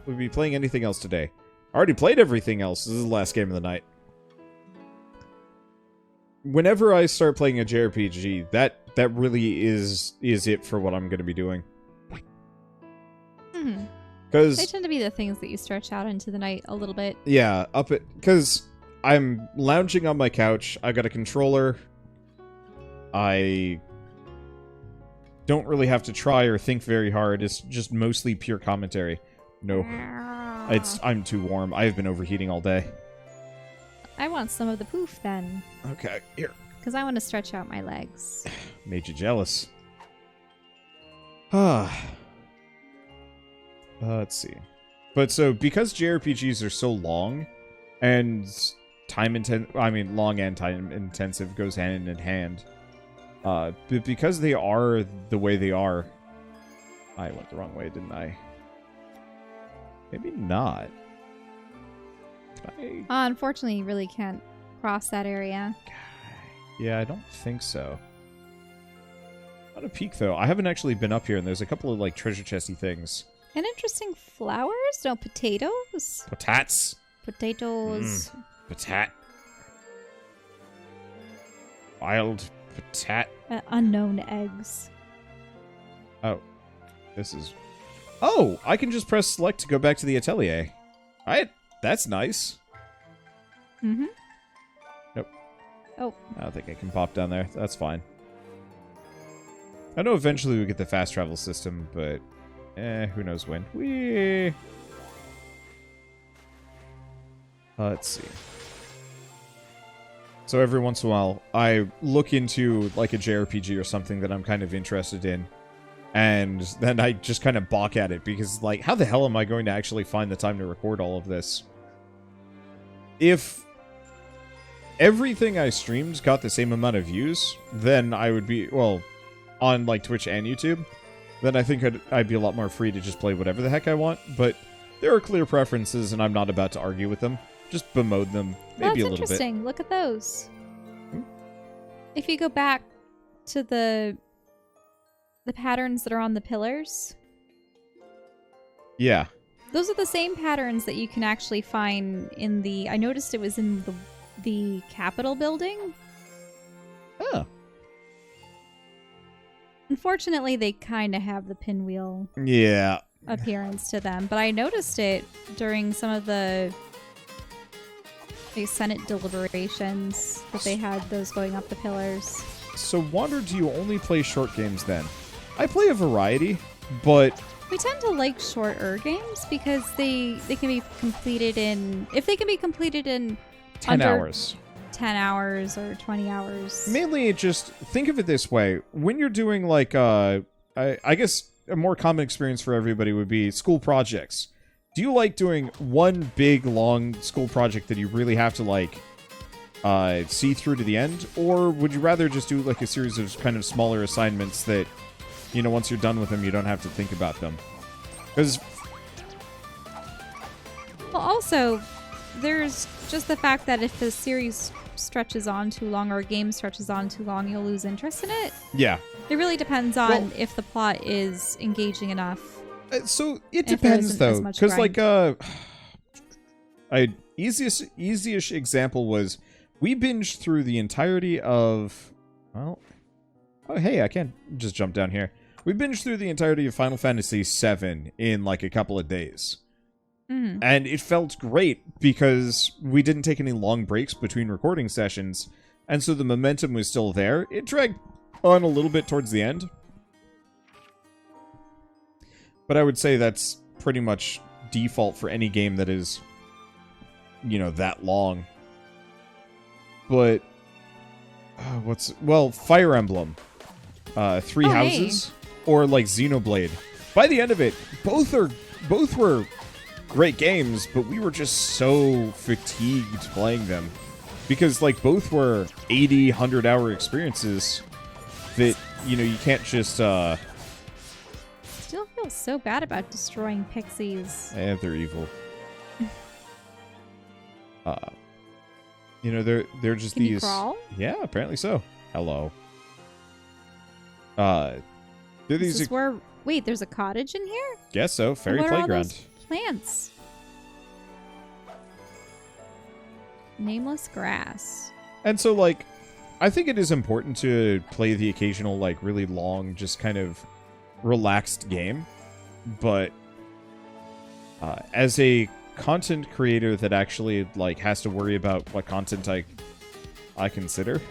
we'll be playing anything else today. I already played everything else. This is the last game of the night. Whenever I start playing a JRPG, that really is it for what I'm going to be doing. Because they tend to be the things that you stretch out into the night a little bit. Yeah, because I'm lounging on my couch. I got a controller. I don't really have to try or think very hard. It's just mostly pure commentary. No, I'm too warm. I have been overheating all day. I want some of the poof then. Okay, here. Because I want to stretch out my legs. Made you jealous. Let's see. But so, because JRPGs are so long, and long and time intensive goes hand in hand. But because they are the way they are, I went the wrong way, didn't I? Maybe not. Unfortunately, you really can't cross that area. Yeah, I don't think so. Not a peek, though. I haven't actually been up here, and there's a couple of, like, treasure chesty things. And interesting flowers? No, potatoes? Potats? Potatoes. Potat. Wild potat. Unknown eggs. Oh. This is... Oh! I can just press select to go back to the atelier. Alright. That's nice. Mm-hmm. Nope. Oh. I don't think I can pop down there. That's fine. I know eventually we get the fast travel system, but... who knows when. Whee! Let's see. So every once in a while, I look into, like, a JRPG or something that I'm kind of interested in, and then I just kind of balk at it, because, like, how the hell am I going to actually find the time to record all of this? If everything I streamed got the same amount of views, then I would be, well, on, like, Twitch and YouTube, then I think I'd be a lot more free to just play whatever the heck I want, but there are clear preferences, and I'm not about to argue with them. Just bemoan them, maybe a little bit. That's interesting. Look at those. If you go back to the patterns that are on the pillars. Yeah. Those are the same patterns that you can actually find in the... I noticed it was in the Capitol building. Oh. Unfortunately, they kind of have the pinwheel appearance to them, but I noticed it during some of the Senate deliberations that they had those going up the pillars. So, Wander, do you only play short games then? I play a variety, but... We tend to like shorter games because they can be completed in... If they can be completed in 10 hours. 10 hours or 20 hours. Mainly, just think of it this way. When you're doing, like, I guess a more common experience for everybody would be school projects. Do you like doing one big, long school project that you really have to, like, see through to the end? Or would you rather just do, like, a series of kind of smaller assignments that, you know, once you're done with them, you don't have to think about them? Because... Well, also, there's just the fact that if the series stretches on too long or a game stretches on too long, you'll lose interest in it. Yeah. It really depends on if the plot is engaging enough. So it depends, though, because like easiest example was we binged through the entirety of oh hey, I can just jump down here. We binged through the entirety of Final Fantasy VII in like a couple of days, and it felt great because we didn't take any long breaks between recording sessions, and so the momentum was still there. It dragged on a little bit towards the end. But I would say that's pretty much default for any game that is, you know, that long. But, Fire Emblem, Three Houses, or like Xenoblade. By the end of it, both were great games, but we were just so fatigued playing them. Because, like, both were 80, 100-hour experiences that, you know, you can't just, Still feel so bad about destroying pixies. they're evil. You know, they're just Can these. you crawl? Yeah, apparently so. Hello. They're these. Is this where... Wait, there's a cottage in here? Guess so. Fairy What are all playground. those plants. Nameless grass. And so, like, I think it is important to play the occasional, like, really long, just kind of relaxed game. But as a content creator that actually, like, has to worry about what content I consider,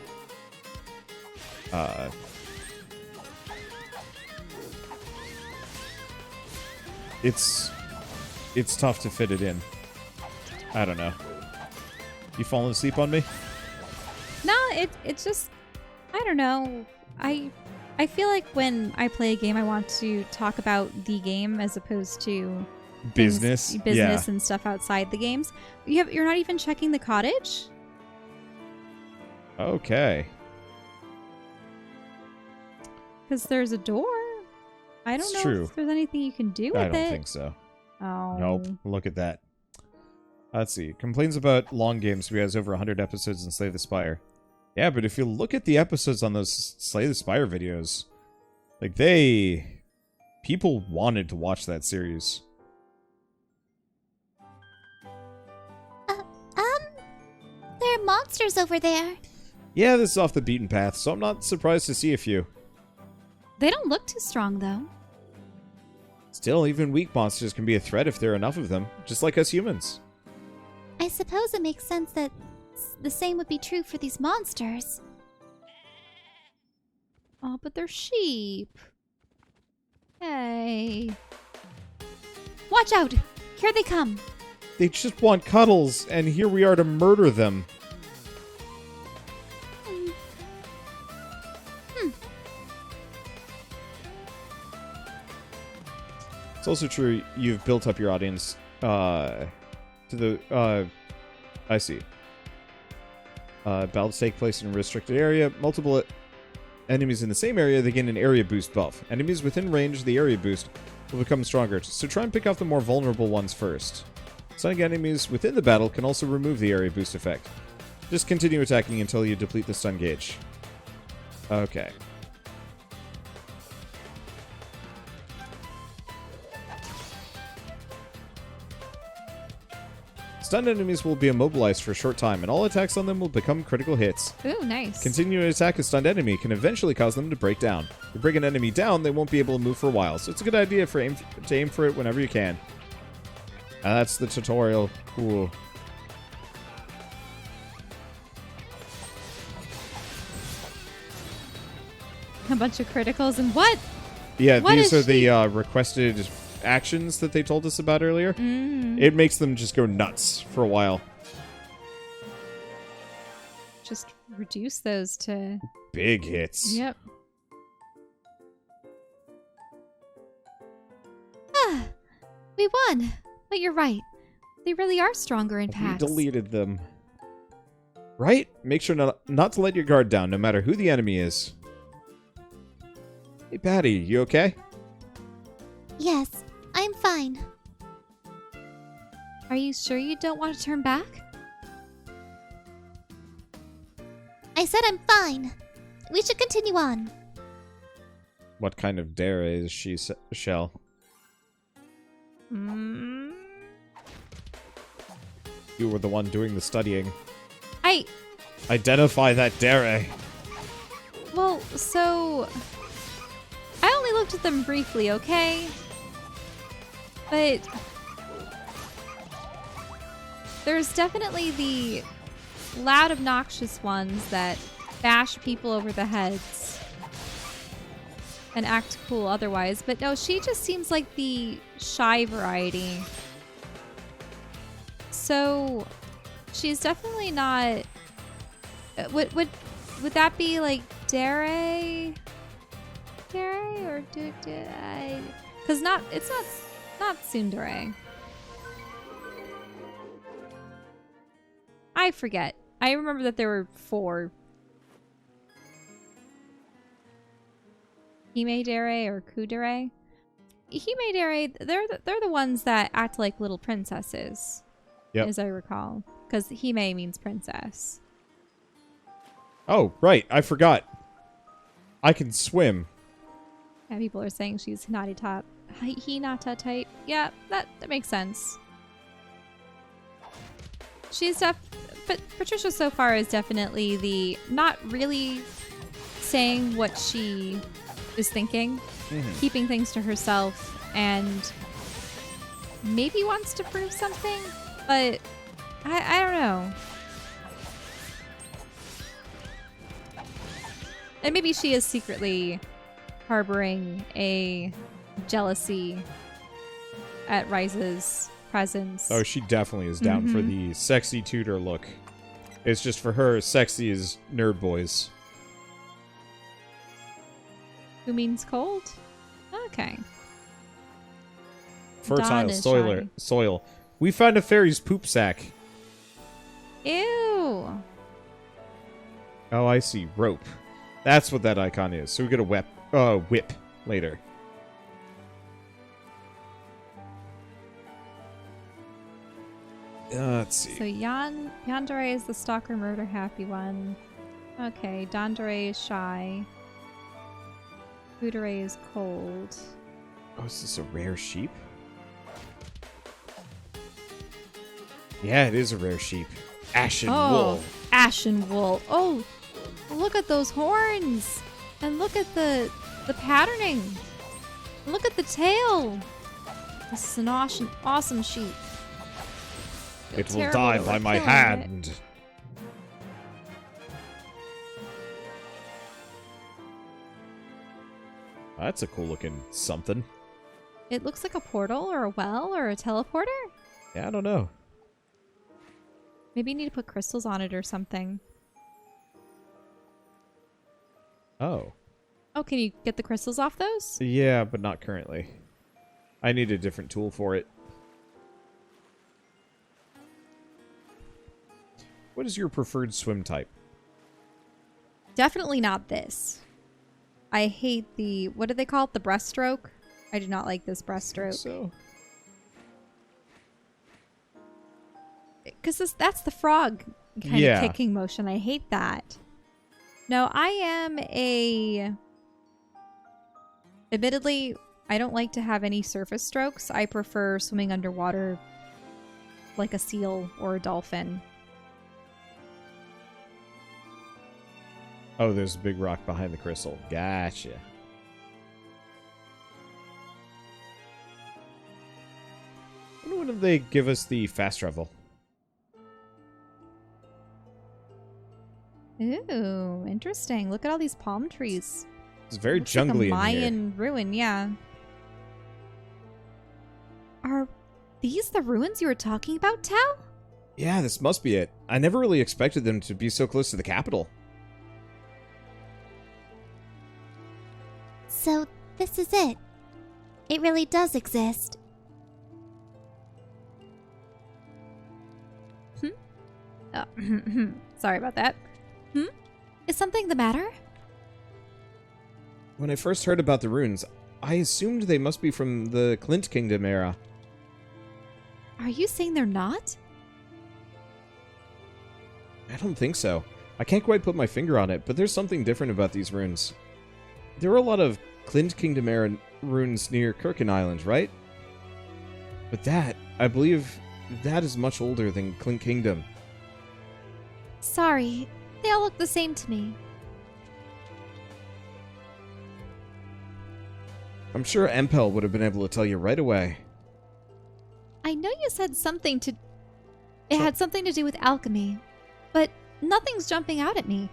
it's tough to fit it in. I don't know. You falling asleep on me? No, it's just, I don't know. I feel like when I play a game, I want to talk about the game as opposed to business and stuff outside the games. You're not even checking the cottage? Okay. Because there's a door. I don't know true. if there's anything you can do with it. I don't think so. Oh. Nope. Look at that. Let's see. Complains about long games. We has over 100 episodes in Slay the Spire. Yeah, but if you look at the episodes on those Slay the Spire videos, like people wanted to watch that series. There are monsters over there. Yeah, this is off the beaten path, so I'm not surprised to see a few. They don't look too strong, though. Still, even weak monsters can be a threat if there are enough of them, just like us humans. I suppose it makes sense that the same would be true for these monsters. Oh, but they're sheep. Hey. Watch out! Here they come. They just want cuddles, and here we are to murder them. It's also true you've built up your audience to the I see. Battles take place in a restricted area. Multiple enemies in the same area, they gain an area boost buff. Enemies within range of the area boost will become stronger, so try and pick off the more vulnerable ones first. Stunning enemies within the battle can also remove the area boost effect. Just continue attacking until you deplete the stun gauge. Okay. Stunned enemies will be immobilized for a short time, and all attacks on them will become critical hits. Ooh, nice. Continuing to attack a stunned enemy can eventually cause them to break down. If you bring an enemy down, they won't be able to move for a while, so it's a good idea to aim for it whenever you can. And that's the tutorial. Cool. A bunch of criticals and what? Yeah, What these is are the requested actions that they told us about earlier. It makes them just go nuts for a while. Just reduce those to... Big hits. Yep. We won. But you're right. They really are stronger in We packs. deleted them. Right? Make sure not to let your guard down, no matter who the enemy is. Hey, Patty, you okay? Yes, I'm fine. Are you sure you don't want to turn back? I said I'm fine. We should continue on. What kind of dare is she, Shell? You were the one doing the studying. Identify that dare. Well, so... I only looked at them briefly, okay? But... there's definitely the loud, obnoxious ones that bash people over the heads and act cool otherwise. But no, she just seems like the shy variety. So she's definitely not... Would that be like dare? Dare or do I? Because it's not tsundere. I forget. I remember that there were 4. Himedare or Kudere. Himedare, they're the ones that act like little princesses. Yep. As I recall. Because Hime means princess. Oh, right. I forgot. I can swim. Yeah, people are saying she's Hinata Hinata type. Yeah, that makes sense. But Patricia so far is definitely the not really saying what she is thinking, keeping things to herself, and maybe wants to prove something, but I don't know. And maybe she is secretly harboring a jealousy at Ryza's presence. Oh, she definitely is down for the sexy tutor look. It's just for her, sexy is nerd boys. Who means cold? Okay. Dawn Fertile is soil. We found a fairy's poop sack. Ew. Oh, I see. Rope. That's what that icon is. So we get a whip later. Let's see. So Yandere is the stalker murder happy one. Okay, Dandere is shy. Kudere is cold. Oh, is this a rare sheep? Yeah, it is a rare sheep. Ashen wool. Ashen wool. Oh, look at those horns. And look at the patterning. Look at the tail. This is an awesome sheep. It will die by my hand. That's a cool looking something. It looks like a portal or a well or a teleporter. Yeah, I don't know. Maybe you need to put crystals on it or something. Oh. Oh, can you get the crystals off those? Yeah, but not currently. I need a different tool for it. What is your preferred swim type? Definitely not this. I hate the, what do they call it? The breaststroke? I do not like this breaststroke. So, because that's the frog kind of kicking motion. I hate that. No, I am admittedly, I don't like to have any surface strokes. I prefer swimming underwater like a seal or a dolphin. oh, there's a big rock behind the crystal. Gotcha. I wonder when they give us the fast travel. Ooh, interesting. Look at all these palm trees. It's very Looks jungly like a in here. Mayan ruin, yeah. Are these the ruins you were talking about, Tao? Yeah, this must be it. I never really expected them to be so close to the capital. So, this is it. It really does exist. Oh, sorry about that. Is something the matter? When I first heard about the runes, I assumed they must be from the Clint Kingdom era. Are you saying they're not? I don't think so. I can't quite put my finger on it, but there's something different about these runes. There were a lot of Clint Kingdom era runes near Kurken Island, right? But that, I believe, that is much older than Clint Kingdom. Sorry, they all look the same to me. I'm sure Empel would have been able to tell you right away. I know you said something to... It had something to do with alchemy, but nothing's jumping out at me.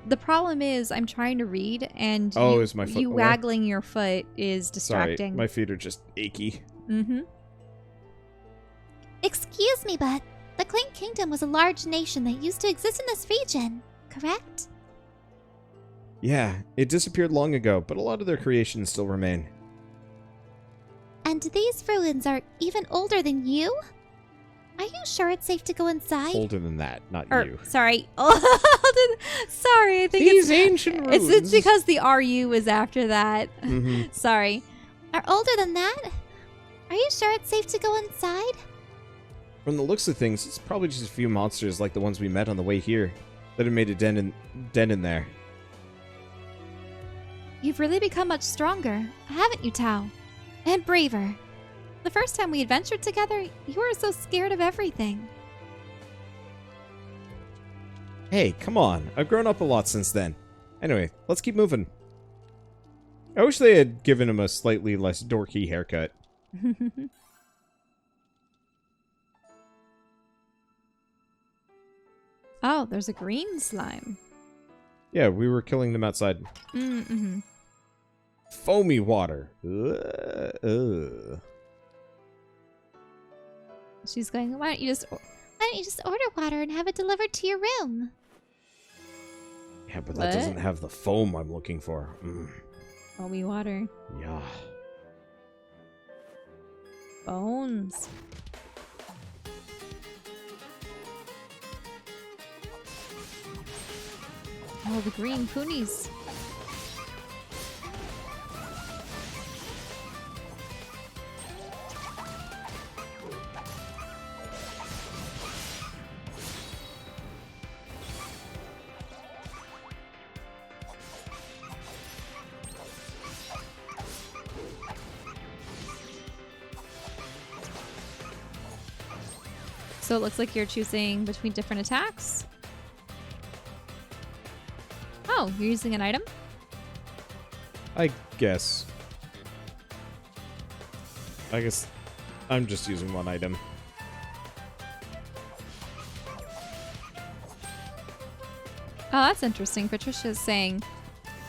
The problem is I'm trying to read, and is my foot you away? waggling your foot is distracting. Sorry, my feet are just achy. Excuse me, but the Clink Kingdom was a large nation that used to exist in this region, correct? Yeah, it disappeared long ago, but a lot of their creations still remain. And these ruins are even older than you? Are you sure it's safe to go inside? Older than that, not you. Sorry. Sorry, I think These ancient ruins. It's because the RU is after that. Sorry. Are older than that? Are you sure it's safe to go inside? From the looks of things, it's probably just a few monsters like the ones we met on the way here that have made a den in there. You've really become much stronger, haven't you, Tao? And braver. The first time we adventured together, you were so scared of everything. Hey, come on. I've grown up a lot since then. Anyway, let's keep moving. I wish they had given him a slightly less dorky haircut. Oh, there's a green slime. Yeah, we were killing them outside. Mm-hmm. Foamy water. She's going, why don't you just order water and have it delivered to your room? Yeah, but that What? doesn't have the foam I'm looking for. Foamy water. Yeah. Bones. Oh, the green poonies. So it looks like you're choosing between different attacks. Oh, you're using an item? I guess. I'm just using one item. Oh, that's interesting. Patricia's saying,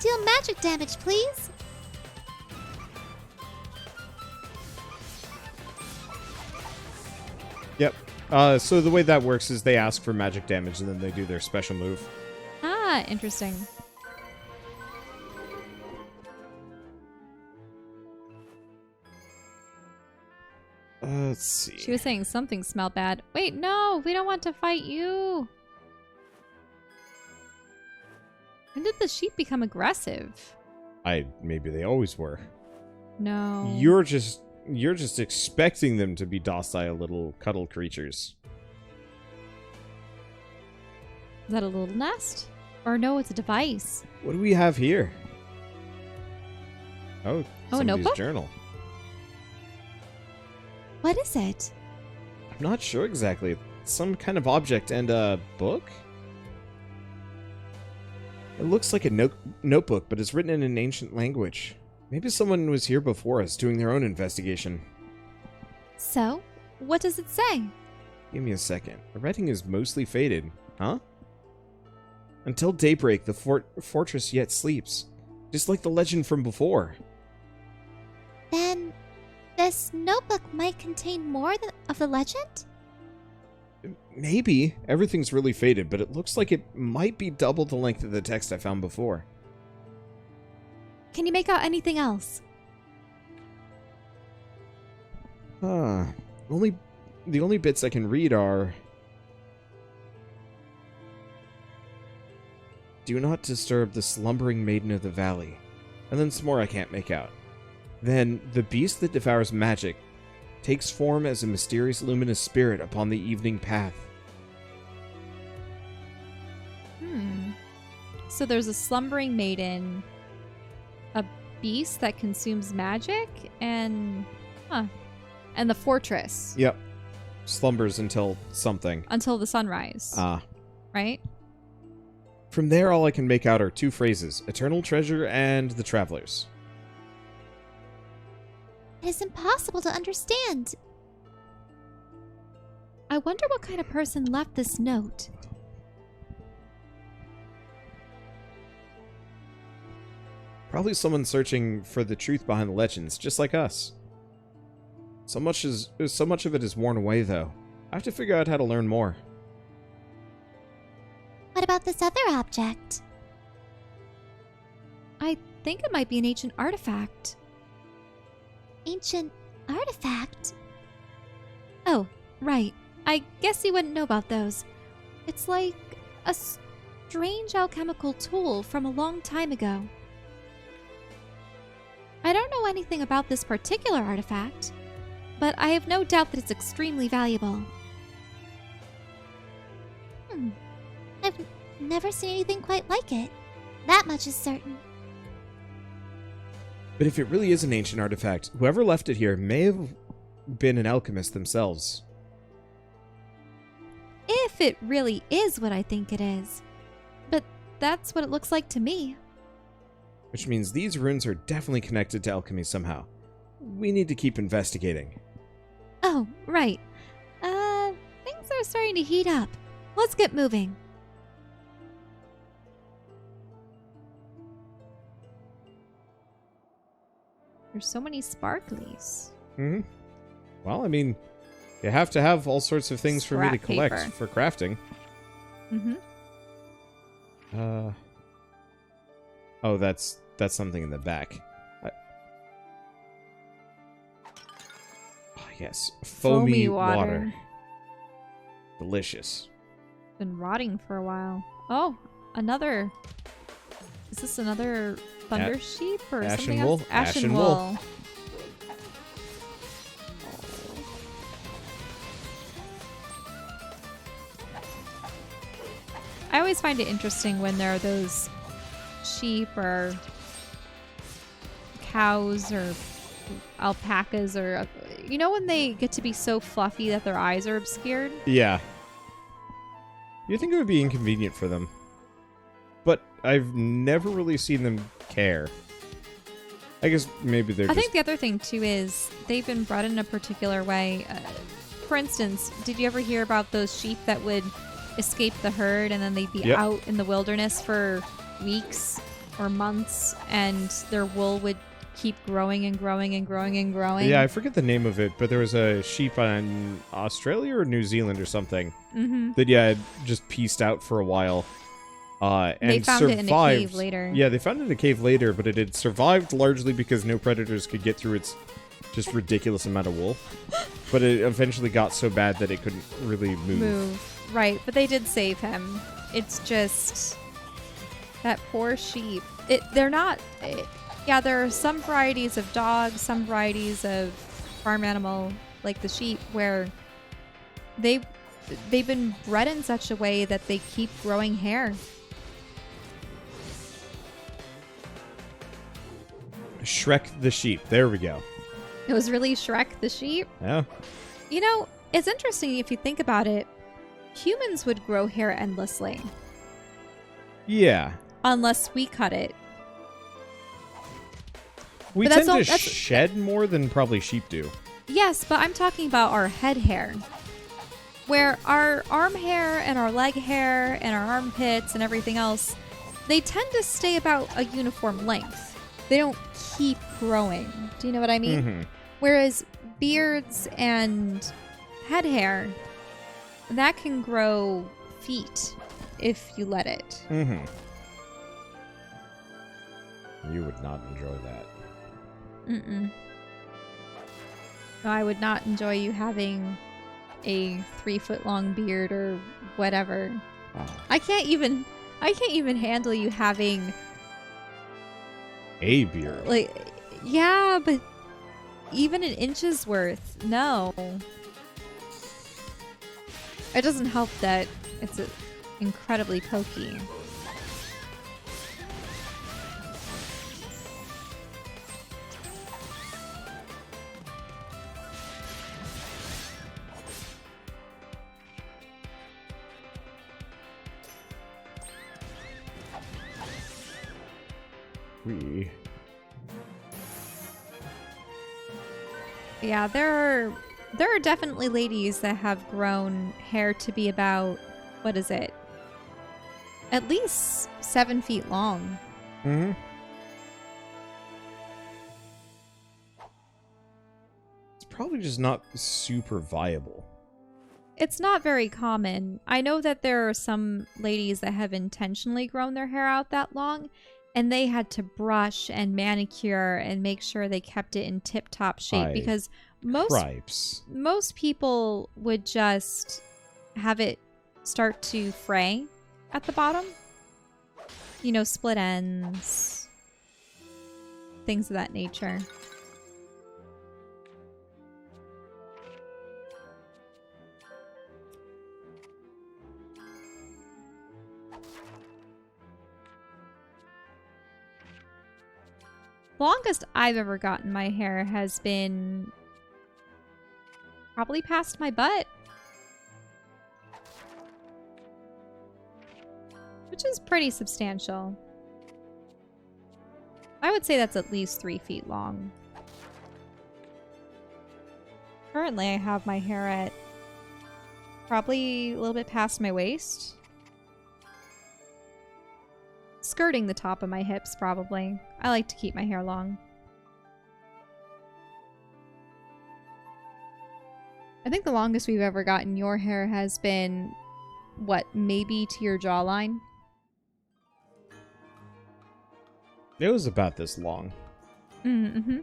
Deal magic damage, please. Yep. So the way that works is they ask for magic damage and then they do their special move. ah, interesting. Let's see. She was saying something smelled bad. Wait, no, we don't want to fight you. When did the sheep become aggressive? Maybe they always were. No. You're just expecting them to be docile little cuddle creatures. Is that a little nest? Or no, it's a device. What do we have here? Oh, a somebody's notebook? journal. What is it? I'm not sure exactly. Some kind of object and a book? It looks like a notebook, but it's written in an ancient language. Maybe someone was here before us doing their own investigation. So, what does it say? Give me a second. The writing is mostly faded. Huh? Until daybreak, the fortress yet sleeps. Just like the legend from before. Then, this notebook might contain more of the legend? Maybe. Everything's really faded, but it looks like it might be double the length of the text I found before. Can you make out anything else? The only bits I can read are... Do not disturb the slumbering maiden of the valley. And then some more I can't make out. Then, the beast that devours magic takes form as a mysterious luminous spirit upon the evening path. So there's a slumbering maiden, a beast that consumes magic, and the fortress. Yep. Slumbers until something. Until the sunrise. Right? From there, all I can make out are two phrases, Eternal Treasure and The Travelers. It is impossible to understand. I wonder what kind of person left this note. Probably someone searching for the truth behind the legends, just like us. So much of it is worn away, though. I have to figure out how to learn more. What about this other object? I think it might be an ancient artifact. Ancient artifact? Oh, right. I guess you wouldn't know about those. It's like a strange alchemical tool from a long time ago. I don't know anything about this particular artifact, but I have no doubt that it's extremely valuable. I've never seen anything quite like it. That much is certain. But if it really is an ancient artifact, whoever left it here may have been an alchemist themselves. If it really is what I think it is. But that's what it looks like to me. Which means these runes are definitely connected to alchemy somehow. We need to keep investigating. Oh, right. Things are starting to heat up. Let's get moving. There's so many sparklies. Hmm. Well, I mean, you have to have all sorts of things for me to Scrap collect paper. for crafting. Mm-hmm. Oh, that's something in the back. Oh, yes. Foamy water. Delicious. Been rotting for a while. Oh, another. Is this another thunder sheep or ashen something wool? else? Ashen Ashen wool. wool. I always find it interesting when there are those sheep or cows or alpacas or you know when they get to be so fluffy that their eyes are obscured. Yeah. You'd think it would be inconvenient for them. But I've never really seen them care. I guess maybe they're I just... think the other thing too is they've been bred in a particular way. For instance, did you ever hear about those sheep that would escape the herd and then they'd be Yep. out in the wilderness for weeks or months and their wool would keep growing and growing and growing and growing? Yeah, I forget the name of it, but there was a sheep on Australia or New Zealand or something that, yeah, had just pieced out for a while. And they found survived. it in a cave later. Yeah, they found it in a cave later, but it had survived largely because no predators could get through its just ridiculous amount of wool. But it eventually got so bad that it couldn't really move. Right, but they did save him. It's just that poor sheep. They're not. Yeah, there are some varieties of dogs, some varieties of farm animal like the sheep, where they've been bred in such a way that they keep growing hair. Shrek the sheep. There we go. It was really Shrek the sheep. Yeah. You know, it's interesting if you think about it. Humans would grow hair endlessly Yeah. unless we cut it. We But tend that's to shed more than probably sheep do. Yes, but I'm talking about our head hair. Where our arm hair and our leg hair and our armpits and everything else, they tend to stay about a uniform length. They don't keep growing. Do you know what I mean? Mm-hmm. Whereas beards and head hair, that can grow feet if you let it. Mm-hmm. You would not enjoy that. Mm-mm. No, I would not enjoy you having a 3-foot-long beard or whatever. Oh. I can't even handle you having A beard. like, yeah, but even an inch's worth, no. It doesn't help that it's incredibly pokey. Yeah, there are definitely ladies that have grown hair to be about, what is it? At least 7 feet long. Mm-hmm. It's probably just not super viable. It's not very common. I know that there are some ladies that have intentionally grown their hair out that long, and they had to brush and manicure and make sure they kept it in tip-top shape because most people would just have it start to fray at the bottom. You know, split ends, things of that nature. longest I've ever gotten my hair has been probably past my butt. Which is pretty substantial. I would say that's at least 3 feet long. Currently, I have my hair at probably a little bit past my waist. Skirting the top of my hips, probably. I like to keep my hair long. I think the longest we've ever gotten your hair has been, what, maybe to your jawline? It was about this long. Mm-hmm.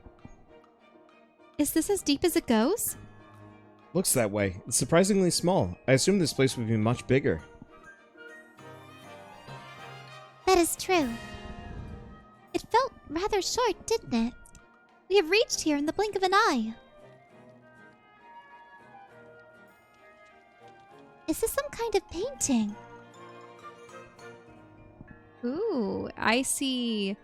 Is this as deep as it goes? Looks that way. It's surprisingly small. I assumed this place would be much bigger. That is true. It felt rather short, didn't it? We have reached here in the blink of an eye. Is this some kind of painting? Ooh, I see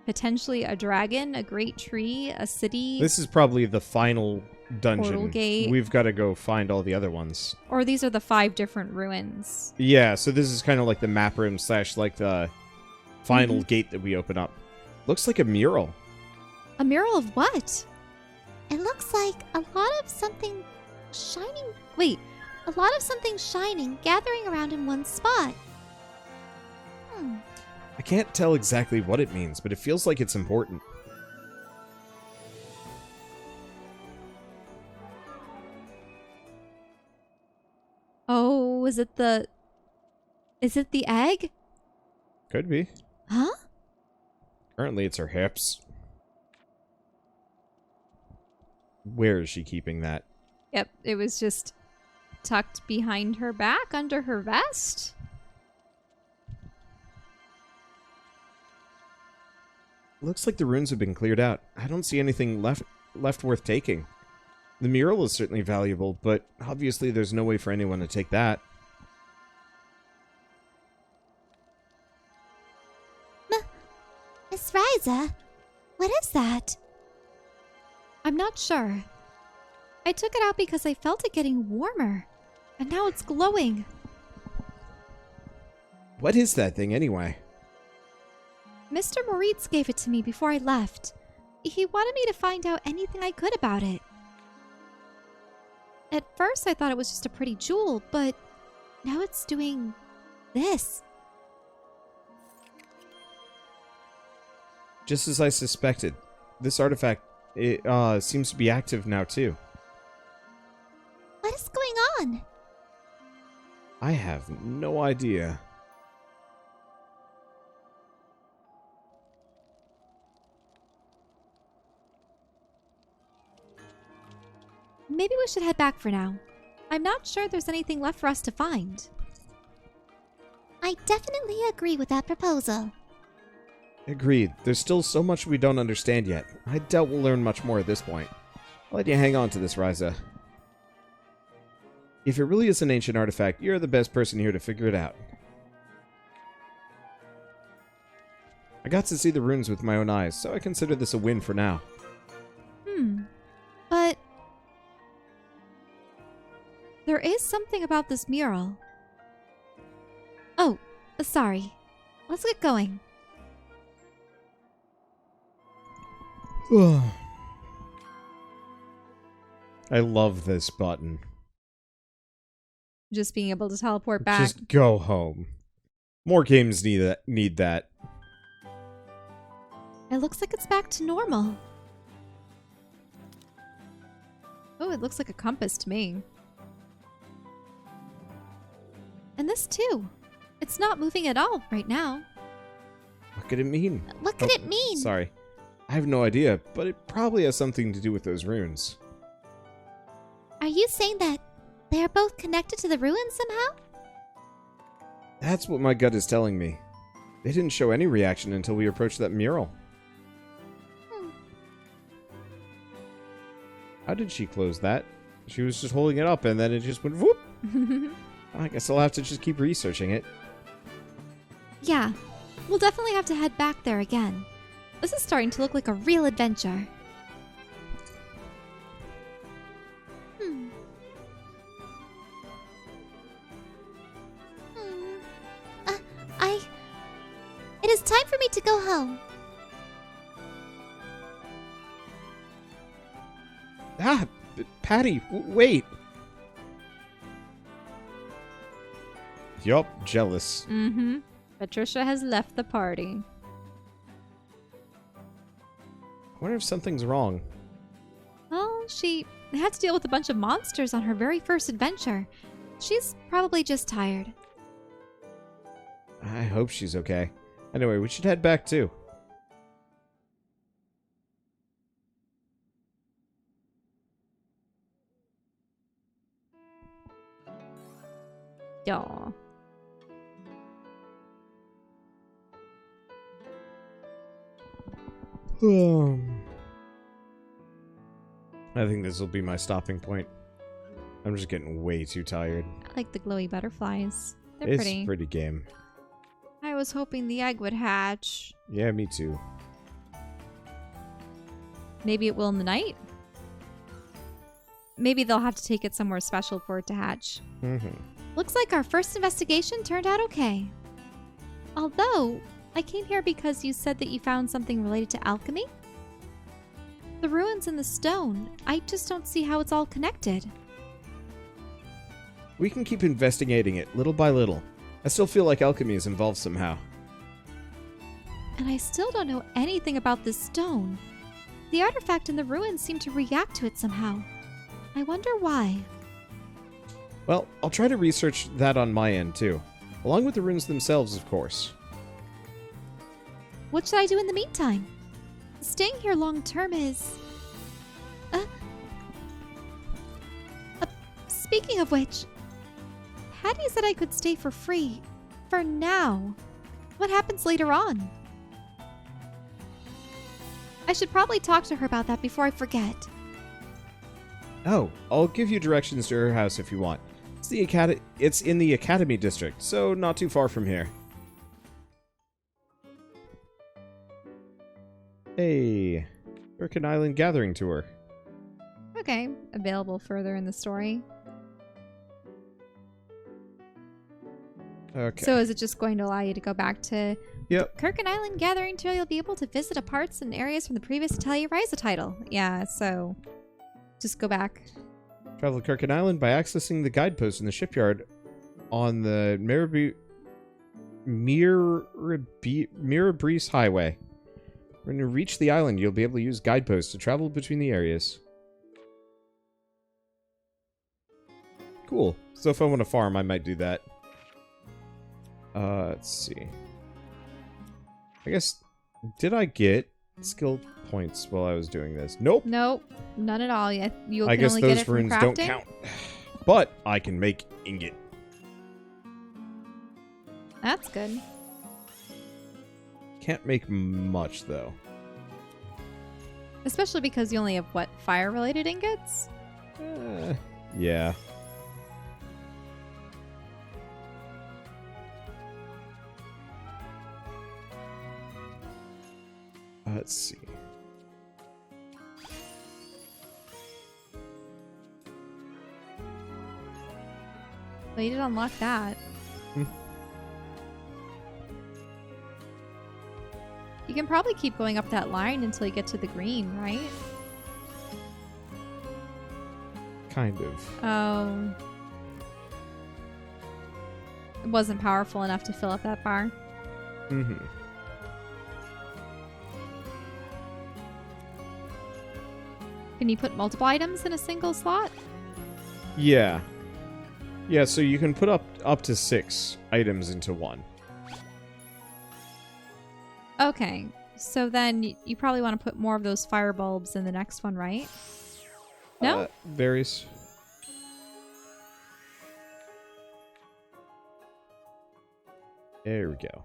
potentially a dragon, a great tree, a city. This is probably the final dungeon. Portal gate. We've got to go find all the other ones. Or these are the 5 different ruins. Yeah, so this is kind of like the map room / like the final gate that we open up. Looks like a mural. A mural of what? It looks like a lot of something shining. Wait, a lot of something shining gathering around in one spot. I can't tell exactly what it means, but it feels like it's important. Oh, is it the egg? Could be. Huh? Currently, it's her hips. Where is she keeping that? Yep, it was just tucked behind her back under her vest. Looks like the ruins have been cleared out. I don't see anything left worth taking. The mural is certainly valuable, but obviously there's no way for anyone to take that. Miss Ryza, what is that? I'm not sure. I took it out because I felt it getting warmer, and now it's glowing. What is that thing anyway? Mr. Moritz gave it to me before I left. He wanted me to find out anything I could about it. At first, I thought it was just a pretty jewel, but now it's doing this. Just as I suspected. This artifact, it seems to be active now too. What is going on? I have no idea. Maybe we should head back for now. I'm not sure there's anything left for us to find. I definitely agree with that proposal. Agreed. There's still so much we don't understand yet. I doubt we'll learn much more at this point. I'll let you hang on to this, Ryza. If it really is an ancient artifact, you're the best person here to figure it out. I got to see the ruins with my own eyes, so I consider this a win for now. But there is something about this mural. Oh, sorry. Let's get going. I love this button. Just being able to teleport back. Just go home. More games need that. It looks like it's back to normal. Oh, it looks like a compass to me. And this too. It's not moving at all right now. What could it mean? What could it mean? Sorry. I have no idea, but it probably has something to do with those runes. Are you saying that they are both connected to the ruins somehow? That's what my gut is telling me. They didn't show any reaction until we approached that mural. How did she close that? She was just holding it up and then it just went whoop. I guess I'll have to just keep researching it. Yeah, we'll definitely have to head back there again. This is starting to look like a real adventure. Hmm. It is time for me to go home. Ah, Patty, wait. Yup, jealous. Mm-hmm. Patricia has left the party. I wonder if something's wrong. Well, she had to deal with a bunch of monsters on her very first adventure. She's probably just tired. I hope she's okay. Anyway, we should head back too. Aw. I think this will be my stopping point. I'm just getting way too tired. I like the glowy butterflies. They're It's pretty. pretty game. I was hoping the egg would hatch. Yeah, me too. Maybe it will in the night? Maybe they'll have to take it somewhere special for it to hatch. Looks like our first investigation turned out okay. Although, I came here because you said that you found something related to alchemy? The ruins in the stone. I just don't see how it's all connected. We can keep investigating it, little by little. I still feel like alchemy is involved somehow. And I still don't know anything about this stone. The artifact in the ruins seemed to react to it somehow. I wonder why. Well, I'll try to research that on my end too. Along with the runes themselves, of course. What should I do in the meantime? Staying here long term is... Speaking of which, Patty said I could stay for free. For now. What happens later on? I should probably talk to her about that before I forget. Oh, I'll give you directions to her house if you want. It's in the Academy District, so not too far from here. Hey, Kurken Island Gathering Tour. Okay, available further in the story. Okay. So is it just going to allow you to go back to Yep. Kurken Island Gathering Tour, you'll be able to visit parts and areas from the previous Atelier Ryza title. Yeah, so just go back. Travel to Kurken Island by accessing the guidepost in the shipyard on the Mirabreeze Highway. When you reach the island, you'll be able to use guideposts to travel between the areas. Cool. So if I want to farm, I might do that. Let's see. I guess, did I get skill points while I was doing this? Nope. Nope, none at all. You I can guess only get those it from runes crafting. don't count. But I can make ingot. That's good. Can't make much, though. Especially because you only have, what, fire-related ingots? Yeah. Let's see. Well, you did unlock that. You can probably keep going up that line until you get to the green, right? Kind of. Oh. It wasn't powerful enough to fill up that bar. Mm-hmm. Can you put multiple items in a single slot? Yeah. Yeah, so you can put up to 6 items into one. Okay. So then you probably want to put more of those fire bulbs in the next one, right? No? Varies. There we go.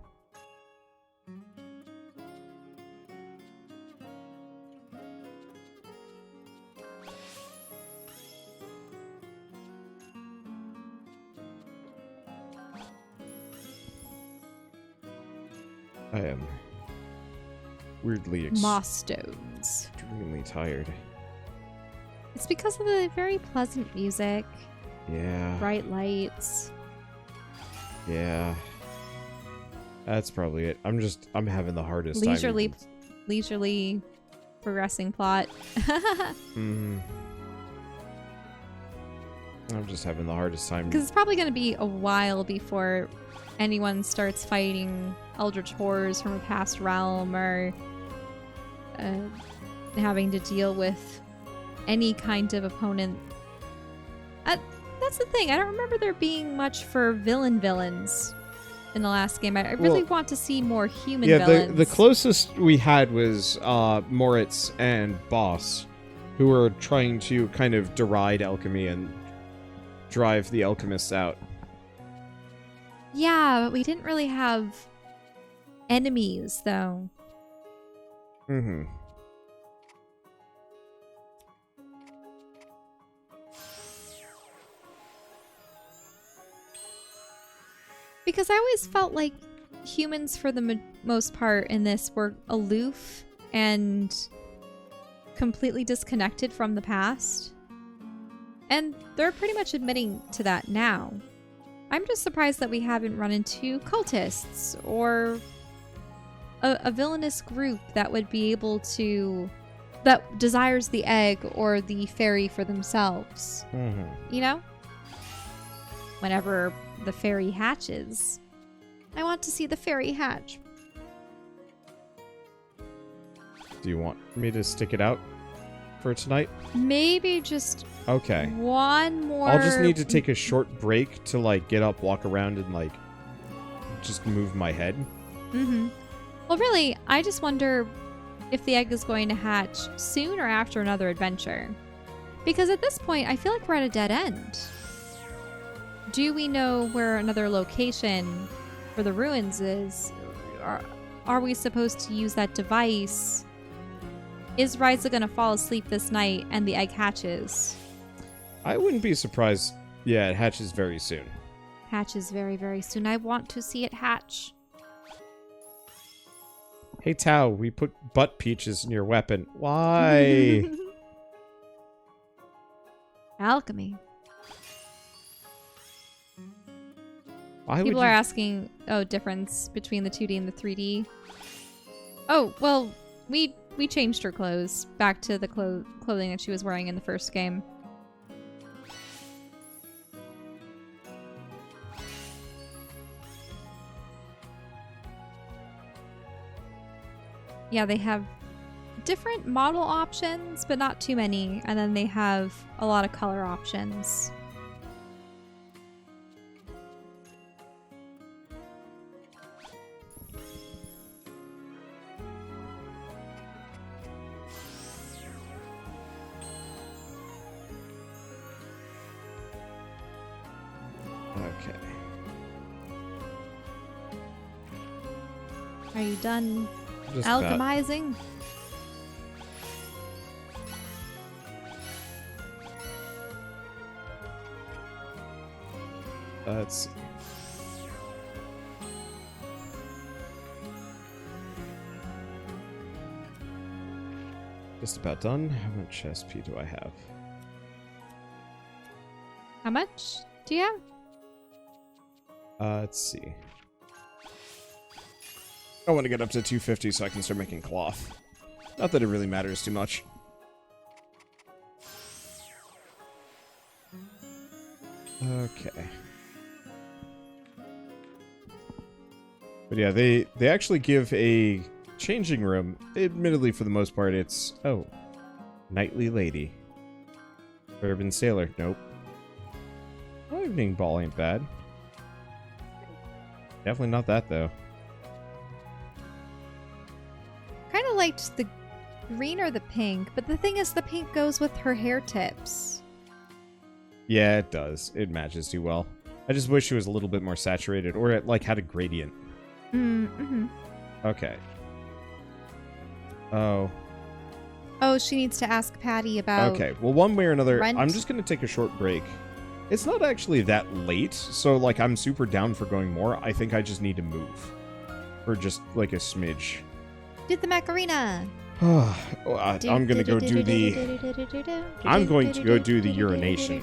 weirdly moss stones. extremely tired. It's because of the very pleasant music, Yeah. bright lights. Yeah. That's probably it. I'm having the hardest time. Leisurely progressing plot. I'm just having the hardest time. Because it's probably going to be a while before anyone starts fighting eldritch horrors from a past realm or having to deal with any kind of opponent. That's the thing. I don't remember there being much for villains in the last game. I really want to see more human villains. The closest we had was Moritz and Boss, who were trying to kind of deride alchemy and drive the alchemists out. Yeah, but we didn't really have enemies, though. Mm-hmm. Because I always felt like humans, for the most part in this, were aloof and completely disconnected from the past. And they're pretty much admitting to that now. I'm just surprised that we haven't run into cultists or a villainous group that would be able to... that desires the egg or the fairy for themselves. Mm-hmm. You know? Whenever the fairy hatches. I want to see the fairy hatch. Do you want me to stick it out for tonight? Maybe just Okay. one more... I'll just need to take a short break to, like, get up, walk around, and, like, just move my head. Mm-hmm. Well, really, I just wonder if the egg is going to hatch soon or after another adventure. Because at this point, I feel like we're at a dead end. Do we know where another location for the ruins is? Are we supposed to use that device? Is Ryza going to fall asleep this night and the egg hatches? I wouldn't be surprised. Yeah, it hatches very soon. Hatches very, very soon. I want to see it hatch. Hey, Tao, we put butt peaches in your weapon. Why? Alchemy. Why People would are you... asking, difference between the 2D and the 3D. Oh, well, we changed her clothes back to the clothing that she was wearing in the first game. Yeah, they have different model options, but not too many. And then they have a lot of color options. Okay. Are you done Just about. alchemizing? Let's see. Just about done. How much SP do I have? How much do you have? Let's see. I want to get up to 250 so I can start making cloth. Not that it really matters too much. Okay. But yeah, they actually give a changing room. Admittedly, for the most part, it's... Oh. Knightly Lady. Urban Sailor. Nope. Oh, Evening Ball ain't bad. Definitely not that, though. Kind of liked the green or the pink, but the thing is the pink goes with her hair tips. Yeah, it does. It matches too well. I just wish it was a little bit more saturated, or it, like, had a gradient. Mm-hmm. Okay. Oh. Oh, she needs to ask Patty about... Okay, well, one way or another, rent. I'm just going to take a short break. It's not actually that late, so, like, I'm super down for going more. I think I just need to move. For just, like, a smidge. Do the Macarena. I'm gonna go do the... I'm going to go do the urination.